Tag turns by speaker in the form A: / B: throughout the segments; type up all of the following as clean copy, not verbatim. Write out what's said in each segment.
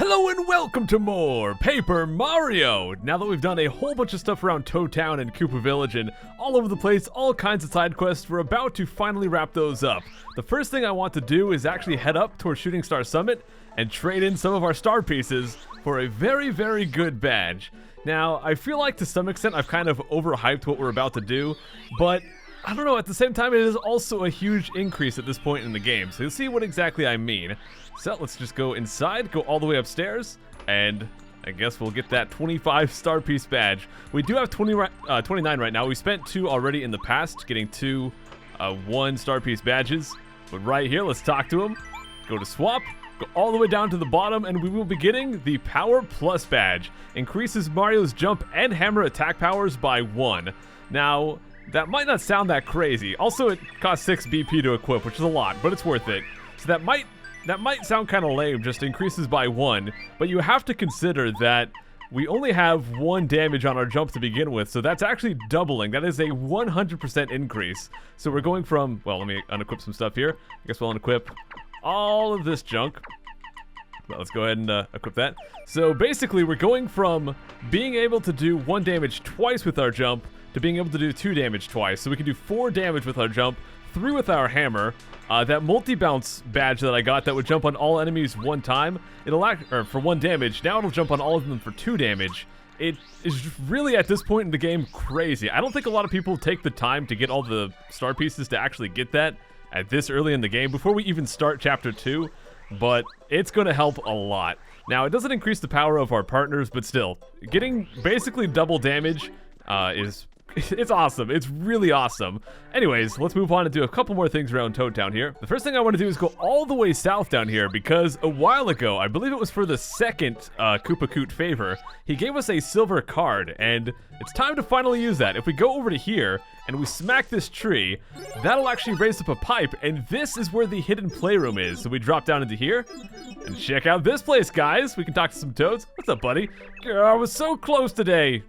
A: Hello and welcome to more Paper Mario! Now that we've done a whole bunch of stuff around Toad Town and Koopa Village and all over the place, all kinds of side quests, we're about to finally wrap those up. The first thing I want to do is actually head up towards Shooting Star Summit and trade in some of our star pieces for a very, very good badge. Now, I feel like to some extent I've kind of overhyped what we're about to do, but I don't know, at the same time it is also a huge increase at this point in the game, so you'll see what exactly I mean. So let's just go inside, go all the way upstairs, and I guess we'll get that 25 star piece badge. We do have 29 right now. We spent 2 already in the past, getting 2 1 star piece badges. But right here, let's talk to him. Go to swap, go all the way down to the bottom, and we will be getting the Power Plus badge. Increases Mario's jump and hammer attack powers by 1. Now, that might not sound that crazy. Also, it costs 6 BP to equip, which is a lot, but it's worth it. So that might sound kind of lame, just increases by 1, but you have to consider that we only have 1 damage on our jump to begin with, so that's actually doubling. That is a 100% increase. So we're going from, well, let me unequip some stuff here. I guess we'll unequip all of this junk. Well, let's go ahead and equip that. So basically, we're going from being able to do 1 damage twice with our jump to being able to do 2 damage twice. So we can do 4 damage with our jump, 3 with our hammer. That multi-bounce badge that I got that would jump on all enemies 1 time, for 1 damage, now it'll jump on all of them for 2 damage. It is really, at this point in the game, crazy. I don't think a lot of people take the time to get all the star pieces to actually get that at this early in the game, before we even start Chapter 2, but it's going to help a lot. Now, it doesn't increase the power of our partners, but still, getting basically double damage it's awesome. It's really awesome. Anyways, let's move on and do a couple more things around Toad Town here. The first thing I want to do is go all the way south down here, because a while ago, I believe it was for the second Koopa Koot favor, he gave us a silver card, and it's time to finally use that. If we go over to here and we smack this tree, that'll actually raise up a pipe, and this is where the hidden playroom is. So we drop down into here and check out this place, guys. We can talk to some toads. What's up, buddy? I was so close today.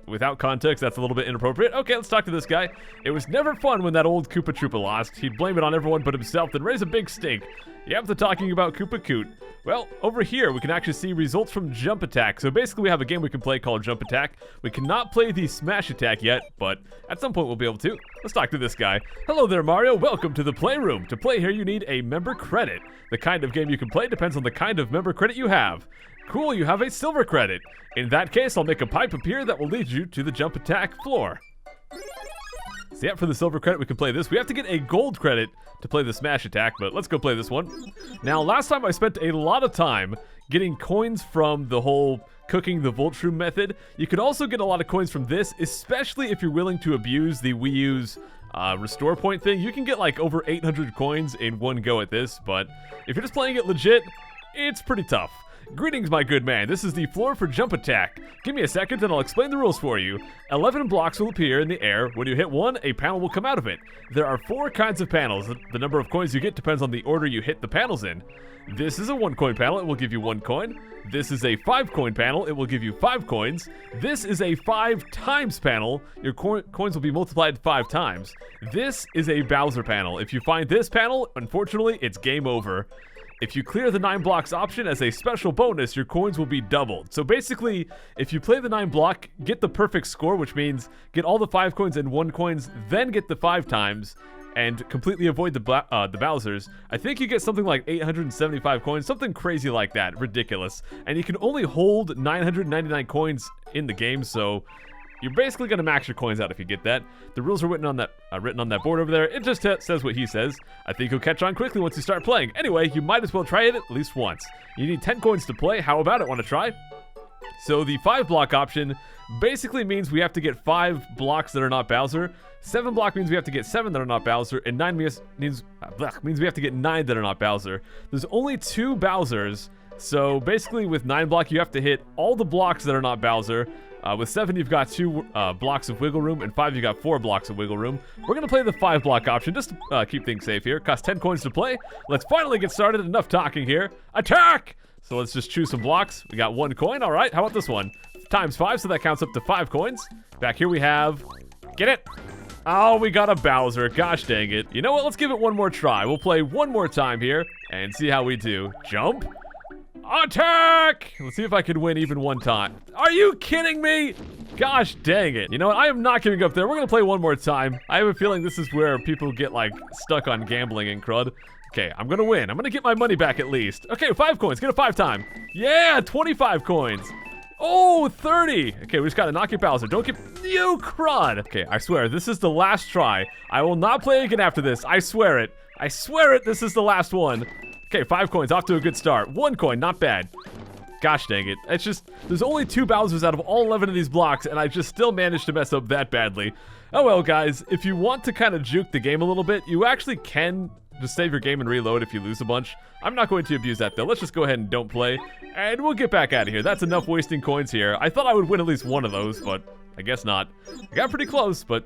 A: Without context, that's a little bit inappropriate. Okay, let's talk to this guy. It was never fun when that old Koopa Troopa lost. He'd blame it on everyone but himself, then raise a big stink. Yep, they're talking about Koopa Koot. Well, over here, we can actually see results from Jump Attack. So basically, we have a game we can play called Jump Attack. We cannot play the Smash Attack yet, but at some point we'll be able to. Let's talk to this guy. Hello there, Mario. Welcome to the Playroom. To play here, you need a member credit. The kind of game you can play depends on the kind of member credit you have. Cool, you have a silver credit. In that case, I'll make a pipe appear that will lead you to the Jump Attack floor. So yeah, for the silver credit, we can play this. We have to get a gold credit to play the Smash Attack, but let's go play this one. Now, last time I spent a lot of time getting coins from the whole cooking the Voltshroom method. You could also get a lot of coins from this, especially if you're willing to abuse the Wii U's restore point thing. You can get like over 800 coins in one go at this, but if you're just playing it legit, it's pretty tough. Greetings, my good man. This is the floor for Jump Attack. Give me a second and I'll explain the rules for you. 11 blocks will appear in the air. When you hit one, a panel will come out of it. There are 4 kinds of panels. The number of coins you get depends on the order you hit the panels in. This is a 1-coin panel. It will give you 1 coin. This is a 5-coin panel. It will give you 5 coins. This is a 5 times panel. Your coins will be multiplied 5 times. This is a Bowser panel. If you find this panel, unfortunately, it's game over. If you clear the 9 blocks option as a special bonus, your coins will be doubled. So basically, if you play the 9 block, get the perfect score, which means get all the 5 coins and 1 coins, then get the 5 times, and completely avoid the Bowsers, I think you get something like 875 coins, something crazy like that, ridiculous. And you can only hold 999 coins in the game, so you're basically going to max your coins out if you get that. The rules are written on that board over there. It just says what he says. I think you'll catch on quickly once you start playing. Anyway, you might as well try it at least once. You need 10 coins to play. How about it? Want to try? So the 5 block option basically means we have to get 5 blocks that are not Bowser. 7 block means we have to get 7 that are not Bowser. And 9 means we have to get 9 that are not Bowser. There's only 2 Bowsers. So basically with 9 block, you have to hit all the blocks that are not Bowser. With 7, you've got 2 blocks of wiggle room, and 5, you've got 4 blocks of wiggle room. We're going to play the 5 block option just to keep things safe here. Costs 10 coins to play. Let's finally get started. Enough talking here. Attack! So let's just choose some blocks. We got 1 coin. All right, how about this one? Times 5, so that counts up to 5 coins. Back here we have... Get it? Oh, we got a Bowser. Gosh dang it. You know what? Let's give it one more try. We'll play one more time here and see how we do. Jump. Attack! Let's see if I can win even one time. Are you kidding me? Gosh dang it. You know what? I am not giving up there. We're gonna play one more time. I have a feeling this is where people get like stuck on gambling in CRUD. Okay, I'm gonna win. I'm gonna get my money back at least. Okay, 5 coins. Get a 5 time. Yeah, 25 coins. Oh, 30. Okay, we just gotta knock your Bowser. Don't get you CRUD. Okay, I swear, this is the last try. I will not play again after this. I swear it. I swear it, this is the last one. Okay, 5 coins, off to a good start. 1 coin, not bad. Gosh dang it. It's just, there's only 2 Bowsers out of all 11 of these blocks, and I just still managed to mess up that badly. Oh well, guys, if you want to kind of juke the game a little bit, you actually can just save your game and reload if you lose a bunch. I'm not going to abuse that though. Let's just go ahead and don't play, and we'll get back out of here. That's enough wasting coins here. I thought I would win at least one of those, but I guess not. I got pretty close, but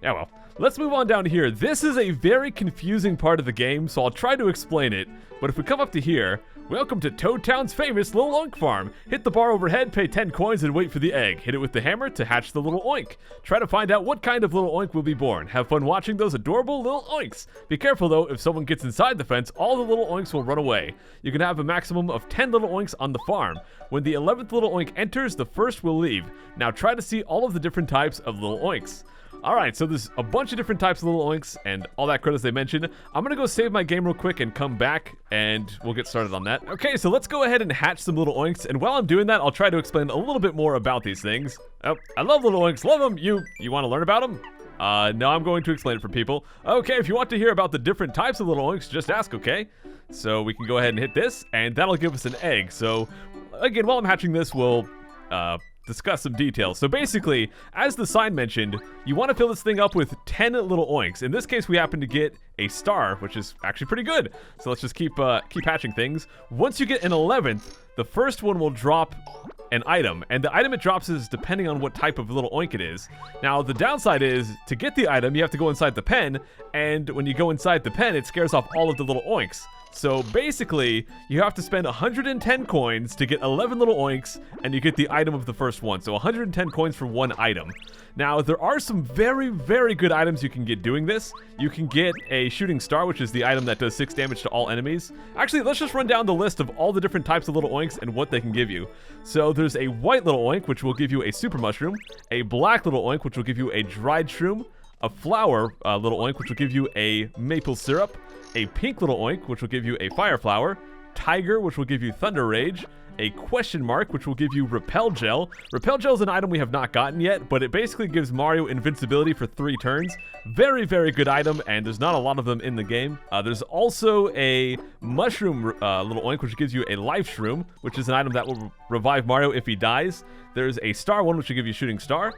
A: yeah, well. Let's move on down here. This is a very confusing part of the game, so I'll try to explain it. But if we come up to here, welcome to Toad Town's famous little oink farm. Hit the bar overhead, pay 10 coins, and wait for the egg. Hit it with the hammer to hatch the little oink. Try to find out what kind of little oink will be born. Have fun watching those adorable little oinks. Be careful though, if someone gets inside the fence, all the little oinks will run away. You can have a maximum of 10 little oinks on the farm. When the 11th little oink enters, the first will leave. Now try to see all of the different types of little oinks. Alright, so there's a bunch of different types of little oinks and all that crud as they mentioned. I'm gonna go save my game real quick and come back and we'll get started on that. Okay, so let's go ahead and hatch some little oinks, and while I'm doing that, I'll try to explain a little bit more about these things. Oh, I love little oinks, love them! You want to learn about them? No, I'm going to explain it for people. Okay, if you want to hear about the different types of little oinks, just ask, okay? So we can go ahead and hit this, and that'll give us an egg. So, again, while I'm hatching this, we'll, discuss some details. So basically, as the sign mentioned, you want to fill this thing up with 10 little oinks. In this case, we happen to get a star, which is actually pretty good. So let's just keep hatching things. Once you get an 11th, the first one will drop an item, and the item it drops is depending on what type of little oink it is. Now, the downside is, to get the item, you have to go inside the pen, and when you go inside the pen, it scares off all of the little oinks. So basically, you have to spend 110 coins to get 11 little oinks, and you get the item of the first one. So 110 coins for one item. Now, there are some very, very good items you can get doing this. You can get a shooting star, which is the item that does 6 damage to all enemies. Actually, let's just run down the list of all the different types of little oinks and what they can give you. So there's a white little oink, which will give you a super mushroom, a black little oink, which will give you a dried shroom, a flower little oink, which will give you a maple syrup, a pink little oink, which will give you a fire flower, tiger, which will give you thunder rage, a question mark, which will give you repel gel. Repel gel is an item we have not gotten yet, but it basically gives Mario invincibility for 3 turns. Very, very good item, and there's not a lot of them in the game. There's also a mushroom little oink, which gives you a life shroom, which is an item that will revive Mario if he dies. There's a star one, which will give you shooting star.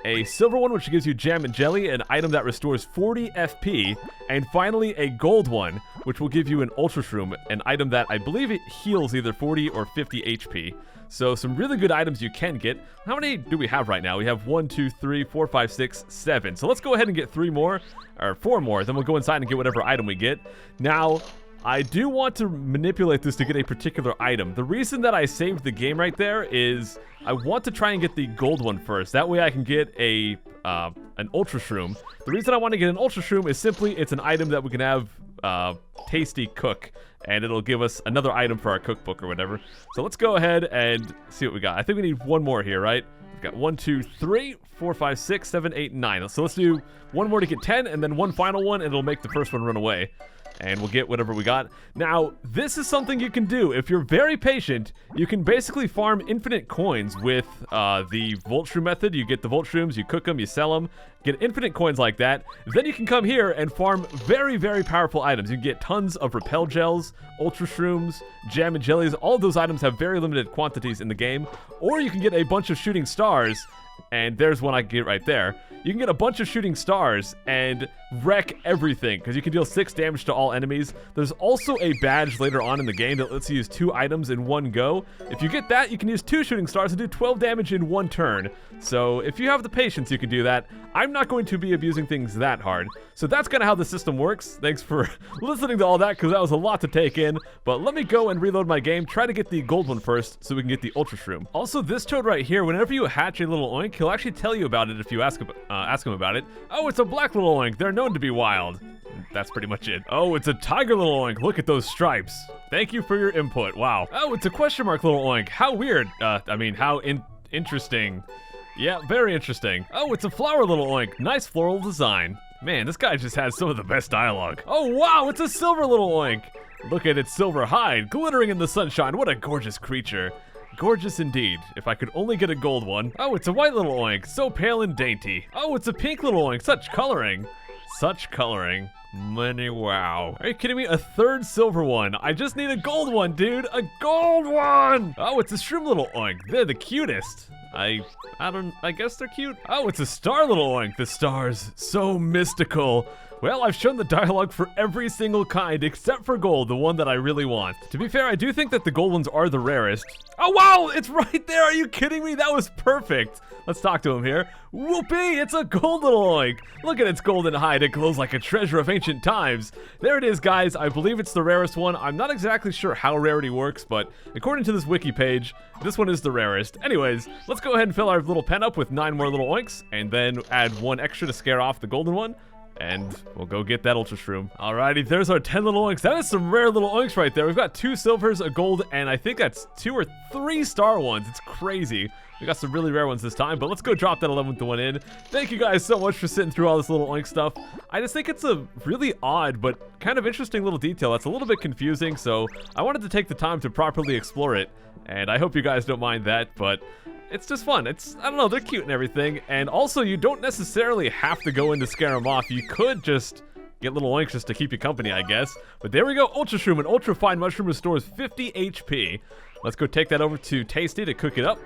A: A silver one, which gives you jam and jelly, an item that restores 40 FP, and finally a gold one, which will give you an ultra shroom, an item that I believe it heals either 40 or 50 HP. So some really good items you can get. How many do we have right now? We have 1, 2, 3, 4, 5, 6, 7. So let's go ahead and get 3 more, or 4 more, then we'll go inside and get whatever item we get. Now, I do want to manipulate this to get a particular item. The reason that I saved the game right there is I want to try and get the gold one first. That way I can get a an ultra shroom. The reason I want to get an ultra shroom is simply it's an item that we can have tasty cook, and it'll give us another item for our cookbook or whatever. So let's go ahead and see what we got. I think we need 1 more here, right? We've got 1, 2, 3, 4, 5, 6, 7, 8, 9. So let's do 1 more to get 10, and then 1 final one, and it'll make the first one run away. And we'll get whatever we got. Now, this is something you can do. If you're very patient, you can basically farm infinite coins with the Volt Shroom method. You get the Volt Shrooms, you cook them, you sell them, get infinite coins like that. Then you can come here and farm very, very powerful items. You can get tons of Repel Gels, Ultra Shrooms, Jam and Jellies. All of those items have very limited quantities in the game. Or you can get a bunch of Shooting Stars, and there's one I can get right there. You can get a bunch of shooting stars and wreck everything, because you can deal 6 damage to all enemies. There's also a badge later on in the game that lets you use 2 items in one go. If you get that, you can use 2 shooting stars and do 12 damage in 1 turn. So if you have the patience, you can do that. I'm not going to be abusing things that hard. So that's kind of how the system works. Thanks for listening to all that, because that was a lot to take in. But let me go and reload my game, try to get the gold one first so we can get the Ultra Shroom. Also, this toad right here, whenever you hatch a little oink, he'll actually tell you about it if you ask him about it. Oh, it's a black little oink. They're known to be wild. That's pretty much it. Oh, it's a tiger little oink. Look at those stripes. Thank you for your input. Wow. Oh, it's a question mark little oink. How weird. I mean, how interesting. Yeah, very interesting. Oh, it's a flower little oink. Nice floral design. Man, this guy just has some of the best dialogue. Oh, wow, it's a silver little oink. Look at its silver hide, glittering in the sunshine. What a gorgeous creature. Gorgeous indeed. If I could only get a gold one. Oh, it's a white little oink. So pale and dainty. Oh, it's a pink little oink. Such coloring. Such coloring. Money, wow. Are you kidding me? A third silver one. I just need a gold one, dude. A gold one! Oh, it's a shroom little oink. They're the cutest. I guess they're cute. Oh, it's a star little oink. The stars, so mystical. Well, I've shown the dialogue for every single kind except for gold, the one that I really want. To be fair, I do think that the gold ones are the rarest. Oh, wow, it's right there. Are you kidding me? That was perfect. Let's talk to him here. Whoopee, it's a gold little oink. Look at its golden hide. It glows like a treasure of ancient times. There it is, guys. I believe it's the rarest one. I'm not exactly sure how rarity works, but according to this wiki page, this one is the rarest. Anyways, let's go ahead and fill our little pen up with 9 more little oinks, and then add 1 extra to scare off the golden one. And we'll go get that ultra shroom. Alrighty, there's our 10 little oinks. That is some rare little oinks right there. We've got 2 silvers, a gold, and I think that's 2 or 3 star ones. It's crazy. We got some really rare ones this time, but let's go drop that 11th one in. Thank you guys so much for sitting through all this little oink stuff. I just think it's a really odd but kind of interesting little detail that's a little bit confusing, so I wanted to take the time to properly explore it, and I hope you guys don't mind that, but it's just fun. I don't know, they're cute and everything, and also you don't necessarily have to go in to scare them off. You could just get little oinks just to keep you company, I guess. But there we go, Ultra Shroom. An Ultra Fine Mushroom restores 50 HP. Let's go take that over to Tasty to cook it up.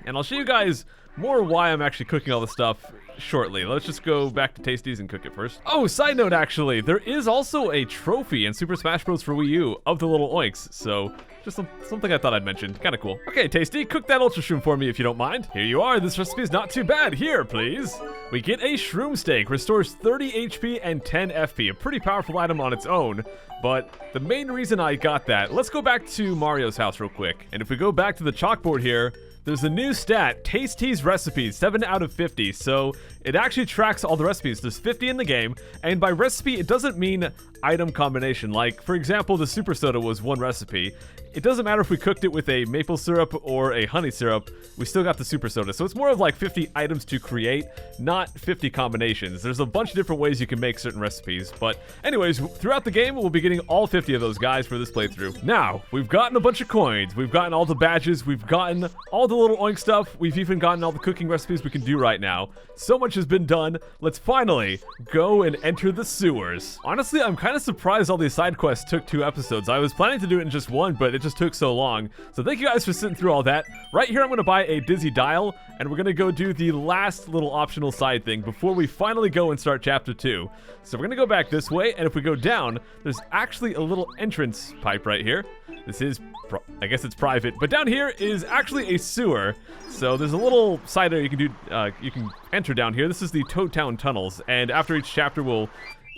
A: And I'll show you guys more why I'm actually cooking all this stuff shortly. Let's just go back to Tasty's and cook it first. Oh, side note actually, there is also a trophy in Super Smash Bros. For Wii U of the little oinks, so just something I thought I'd mention. Kind of cool. Okay, Tasty, cook that Ultra Shroom for me if you don't mind. Here you are. This recipe is not too bad. Here, please. We get a Shroom Steak. Restores 30 HP and 10 FP. A pretty powerful item on its own. But the main reason I got that, let's go back to Mario's house real quick. And if we go back to the chalkboard here, there's a new stat, Tasty's recipes, 7 out of 50. So it actually tracks all the recipes. There's 50 in the game, and by recipe, it doesn't mean item combination. Like, for example, the super soda was 1 recipe. It doesn't matter if we cooked it with a maple syrup or a honey syrup, we still got the super soda. So it's more of like 50 items to create, not 50 combinations. There's a bunch of different ways you can make certain recipes. But anyways, throughout the game, we'll be getting all 50 of those guys for this playthrough. Now, we've gotten a bunch of coins. We've gotten all the badges. We've gotten all the little oink stuff. We've even gotten all the cooking recipes we can do right now. So much has been done. Let's finally go and enter the sewers. Honestly, I'm kind of surprised all these side quests took 2 episodes. I was planning to do it in just 1, but it just took so long. So thank you guys for sitting through all that. Right here, I'm going to buy a Dizzy Dial, and we're going to go do the last little optional side thing before we finally go and start Chapter 2. So we're going to go back this way, and if we go down, there's actually a little entrance pipe right here. This is, I guess it's private, but down here is actually a sewer. So there's a little side area you can do, you can enter down here. This is the Toad Town tunnels, and after each chapter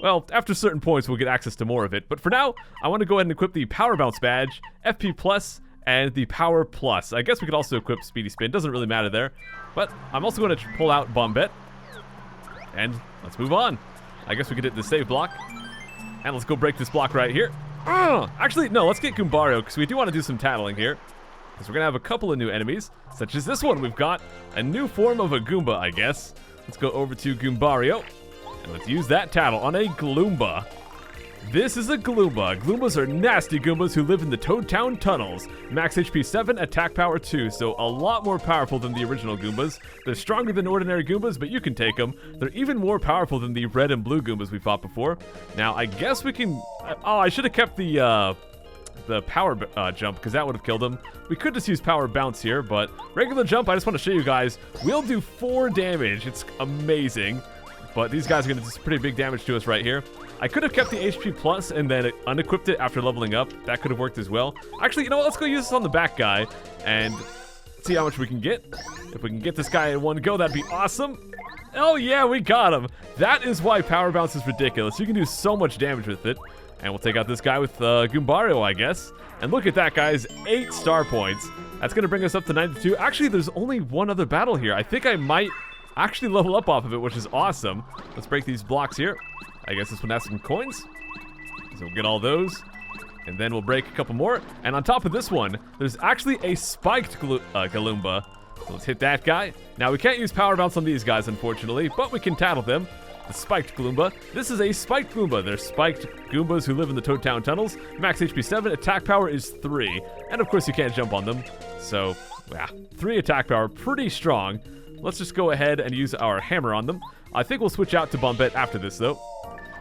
A: well, after certain points, we'll get access to more of it. But for now, I want to go ahead and equip the Power Bounce badge, FP Plus, and the Power Plus. I guess we could also equip Speedy Spin. Doesn't really matter there. But I'm also going to pull out Bombette. And let's move on. I guess we could hit the save block. And let's go break this block right here. Actually, no, let's get Goombario, because we do want to do some tattling here. Because we're going to have a couple of new enemies, such as this one. We've got a new form of a Goomba, I guess. Let's go over to Goombario. And let's use that tattle on a Gloomba. This is a Gloomba. Gloombas are nasty Goombas who live in the Toad Town tunnels. Max HP 7, attack power 2, so a lot more powerful than the original Goombas. They're stronger than ordinary Goombas, but you can take them. They're even more powerful than the red and blue Goombas we fought before. Now, I guess we can... Oh, I should have kept the power jump, because that would have killed him. We could just use power bounce here, but regular jump, I just want to show you guys, will do 4 damage. It's amazing. But these guys are going to do some pretty big damage to us right here. I could have kept the HP Plus and then unequipped it after leveling up. That could have worked as well. Actually, you know what? Let's go use this on the back guy and see how much we can get. If we can get this guy in one go, that'd be awesome. Oh yeah, we got him. That is why Power Bounce is ridiculous. You can do so much damage with it. And we'll take out this guy with Goombario, I guess. And look at that, guys. 8 star points. That's going to bring us up to 92. Actually, there's only one other battle here. I think I might actually level up off of it, which is awesome. Let's break these blocks here. I guess this one has some coins. So we'll get all those. And then we'll break a couple more. And on top of this one, there's actually a spiked Galumba. So let's hit that guy. Now, we can't use power bounce on these guys, unfortunately, but we can tattle them. The spiked Goomba. This is a spiked Goomba. They're spiked Goombas who live in the Toad Town tunnels. Max HP 7, attack power is 3. And of course, you can't jump on them. So, yeah, 3 attack power, pretty strong. Let's just go ahead and use our hammer on them. I think we'll switch out to Bombette after this, though.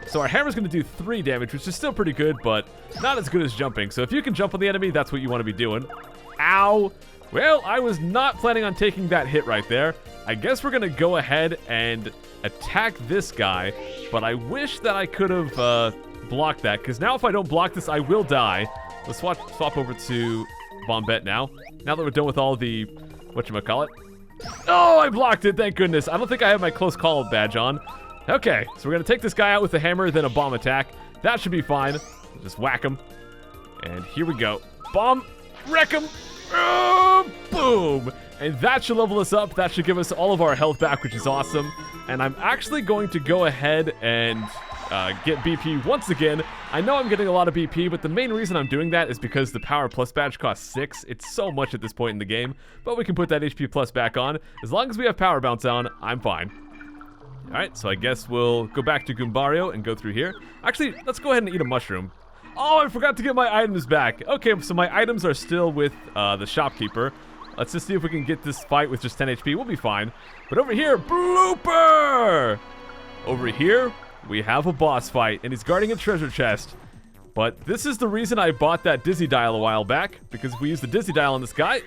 A: So our hammer's going to do 3 damage, which is still pretty good, but not as good as jumping. So if you can jump on the enemy, that's what you want to be doing. Ow! Well, I was not planning on taking that hit right there. I guess we're going to go ahead and attack this guy, but I wish that I could have blocked that, because now if I don't block this, I will die. Let's swap over to Bombette now. Now that we're done with all the, whatchamacallit. Oh, I blocked it, thank goodness. I don't think I have my close call badge on. Okay, so we're going to take this guy out with a hammer, then a bomb attack. That should be fine. Just whack him. And here we go. Bomb, wreck him. Oh, boom. And that should level us up. That should give us all of our health back, which is awesome. And I'm actually going to go ahead and get BP once again. I know I'm getting a lot of BP, but the main reason I'm doing that is because the Power Plus badge costs 6. It's so much at this point in the game, but we can put that HP Plus back on. As long as we have Power Bounce on, I'm fine. Alright, so I guess we'll go back to Goombario and go through here. Actually, let's go ahead and eat a mushroom. Oh, I forgot to get my items back. Okay, so my items are still with the shopkeeper. Let's just see if we can get this fight with just 10 HP. We'll be fine. But over here, blooper! Over here, we have a boss fight, and he's guarding a treasure chest. But this is the reason I bought that Dizzy Dial a while back, because if we use the Dizzy Dial on this guy,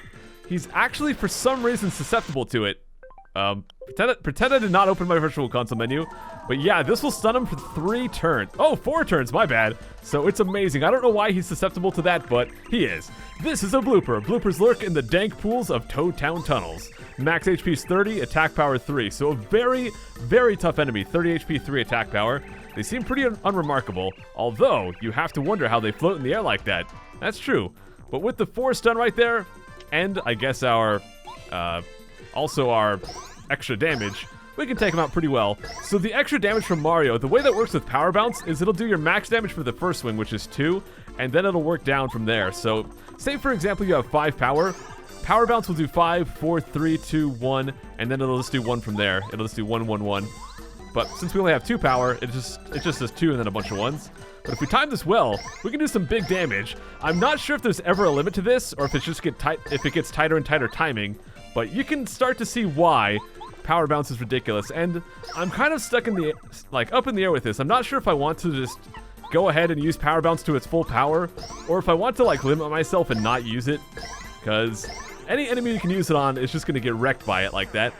A: he's actually, for some reason, susceptible to it. Pretend I did not open my virtual console menu. But yeah, this will stun him for 3 turns. Oh, 4 turns, my bad. So it's amazing. I don't know why he's susceptible to that, but he is. This is a blooper. Bloopers lurk in the dank pools of Toad Town tunnels. Max HP is 30, attack power 3. So a very, very tough enemy. 30 HP, 3 attack power. They seem pretty unremarkable, although you have to wonder how they float in the air like that. That's true. But with the 4 stun right there, and I guess our, also our extra damage, we can take him out pretty well. So the extra damage from Mario, the way that works with Power Bounce is it'll do your max damage for the first swing, which is 2, and then it'll work down from there. So say for example you have 5 power. Power Bounce will do 5, 4, 3, 2, 1, and then it'll just do 1 from there. It'll just do 1, 1, 1. But since we only have 2 power, it just does 2 and then a bunch of 1s. But if we time this well, we can do some big damage. I'm not sure if there's ever a limit to this, or if it's just if it gets tighter and tighter timing, but you can start to see why Power Bounce is ridiculous. And I'm kind of stuck in the, up in the air with this. I'm not sure if I want to just go ahead and use Power Bounce to its full power, or if I want to limit myself and not use it, because any enemy you can use it on is just going to get wrecked by it like that.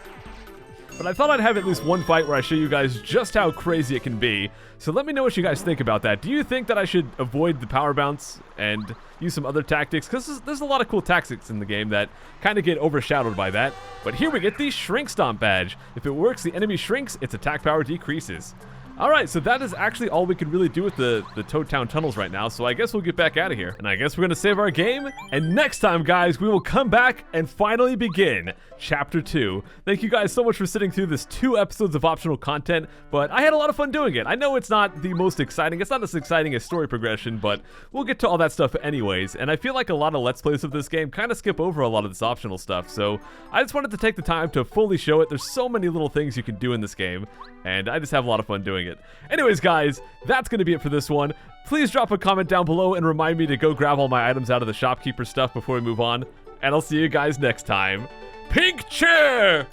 A: But I thought I'd have at least one fight where I show you guys just how crazy it can be. So let me know what you guys think about that. Do you think that I should avoid the Power Bounce and use some other tactics? Because there's a lot of cool tactics in the game that kind of get overshadowed by that. But here we get the Shrink Stomp badge. If it works, the enemy shrinks, its attack power decreases. Alright, so that is actually all we can really do with the Toad Town tunnels right now, so I guess we'll get back out of here. And I guess we're going to save our game, and next time, guys, we will come back and finally begin Chapter 2. Thank you guys so much for sitting through this 2 episodes of optional content, but I had a lot of fun doing it. I know it's not the most exciting, it's not as exciting as story progression, but we'll get to all that stuff anyways, and I feel like a lot of Let's Plays of this game kind of skip over a lot of this optional stuff, so I just wanted to take the time to fully show it. There's so many little things you can do in this game, and I just have a lot of fun doing it. Anyways, guys, that's going to be it for this one. Please drop a comment down below and remind me to go grab all my items out of the shopkeeper stuff before we move on. And I'll see you guys next time. Pink chair!